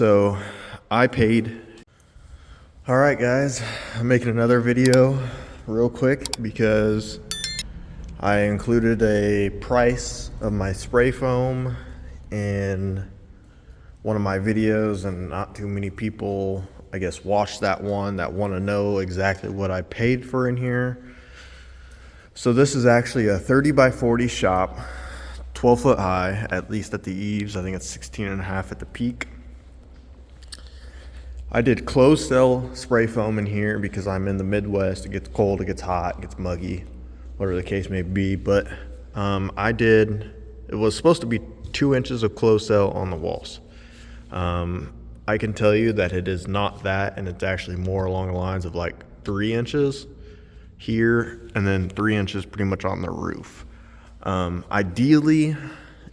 So I paid. All right, guys, I'm making another video real quick because I included a price of my spray foam in one of my videos, and not too many people, I guess, watch that one that want to know exactly what I paid for in here. So this is actually a 30 by 40 shop, 12 foot high, at least at the eaves. I think it's 16 and a half at the peak. I did closed cell spray foam in here because I'm in the Midwest. It gets cold, it gets hot, it gets muggy, whatever the case may be. But it was supposed to be 2 inches of closed cell on the walls. I can tell you that it is not that, and it's actually more along the lines of like 3 inches here and then 3 inches pretty much on the roof. Ideally,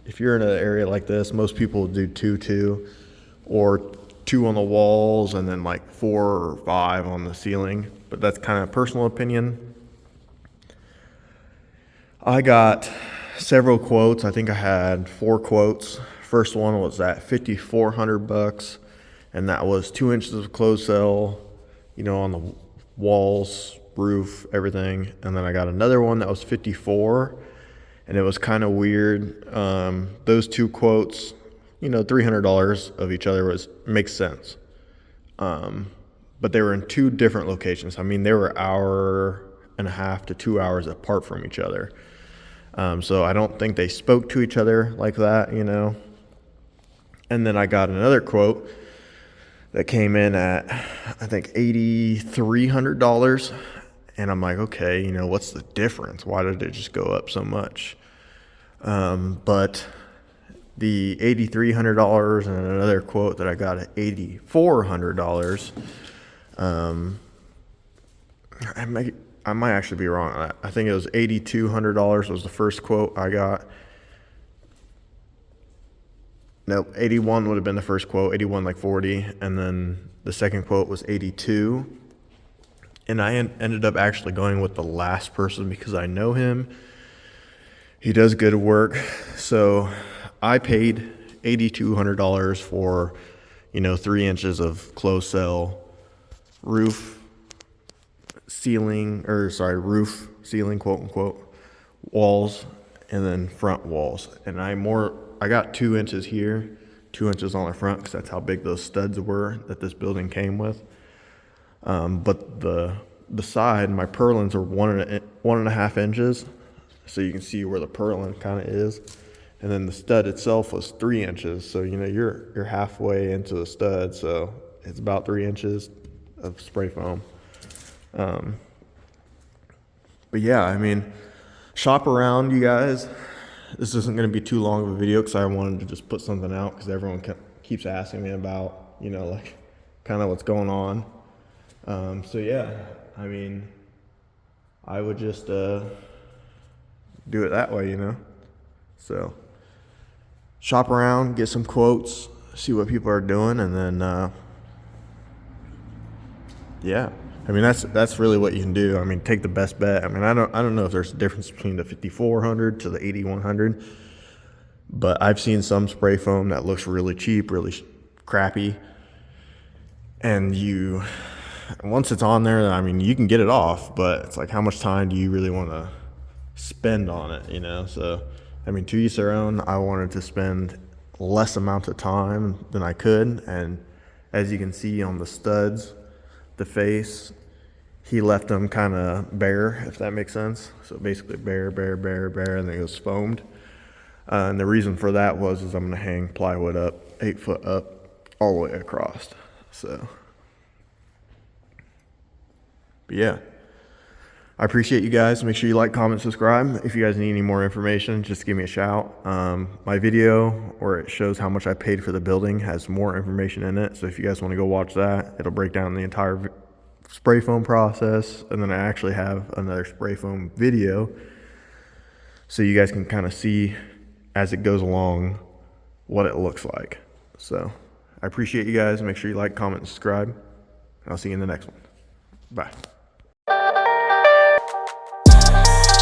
if you're in an area like this, most people do 2 or 2 on the walls and then like 4 or 5 on the ceiling, but that's kind of personal opinion. I got several quotes. I think I had 4 quotes. First one was at $5,400, and that was 2 inches of closed cell, on the walls, roof, everything. And then I got another one that was $54, and it was kind of weird. Those 2 quotes, $300 of each other makes sense. But they were in 2 different locations. I mean, they were 1.5 to 2 hours apart from each other. So I don't think they spoke to each other like that, And then I got another quote that came in at, I think, $8,300. And I'm like, okay, what's the difference? Why did it just go up so much? But the $8,300 and another quote that I got at $8,400. I might actually be wrong on that. I think it was $8,200 was the first quote I got. Nope, 81 would have been the first quote, 81 like 40, and then the second quote was 82. And I ended up actually going with the last person because I know him. He does good work. So I paid $8,200 for, 3 inches of closed cell roof ceiling, quote unquote, walls, and then front walls. And I got 2 inches here, 2 inches on the front, because that's how big those studs were that this building came with. But the side, my purlins are 1.5 inches, so you can see where the purlin kind of is. And then the stud itself was 3 inches, so you're halfway into the stud, so it's about 3 inches of spray foam. But yeah, I mean, shop around, you guys. This isn't going to be too long of a video because I wanted to just put something out because everyone keeps asking me about, like kind of what's going on. So yeah, I mean, I would just do it that way, So shop around, get some quotes, see what people are doing, and then yeah. I mean, that's really what you can do. I mean, take the best bet. I mean, I don't know if there's a difference between the 5,400 to the 8,100, but I've seen some spray foam that looks really cheap, really crappy, and once it's on there, I mean, you can get it off, but it's like, how much time do you really want to spend on it, So, I mean, to each their own. I wanted to spend less amount of time than I could, and as you can see on the studs, the face, he left them kind of bare, if that makes sense. So basically bare, and then it was foamed. And the reason for that is I'm going to hang plywood up, 8 foot up, all the way across. So, but yeah, I appreciate you guys. Make sure you like, comment, subscribe. If you guys need any more information, just give me a shout. My video where it shows how much I paid for the building has more information in it. So if you guys want to go watch that, it'll break down the entire spray foam process. And then I actually have another spray foam video so you guys can kind of see as it goes along what it looks like. So I appreciate you guys. Make sure you like, comment, and subscribe. I'll see you in the next one. Bye.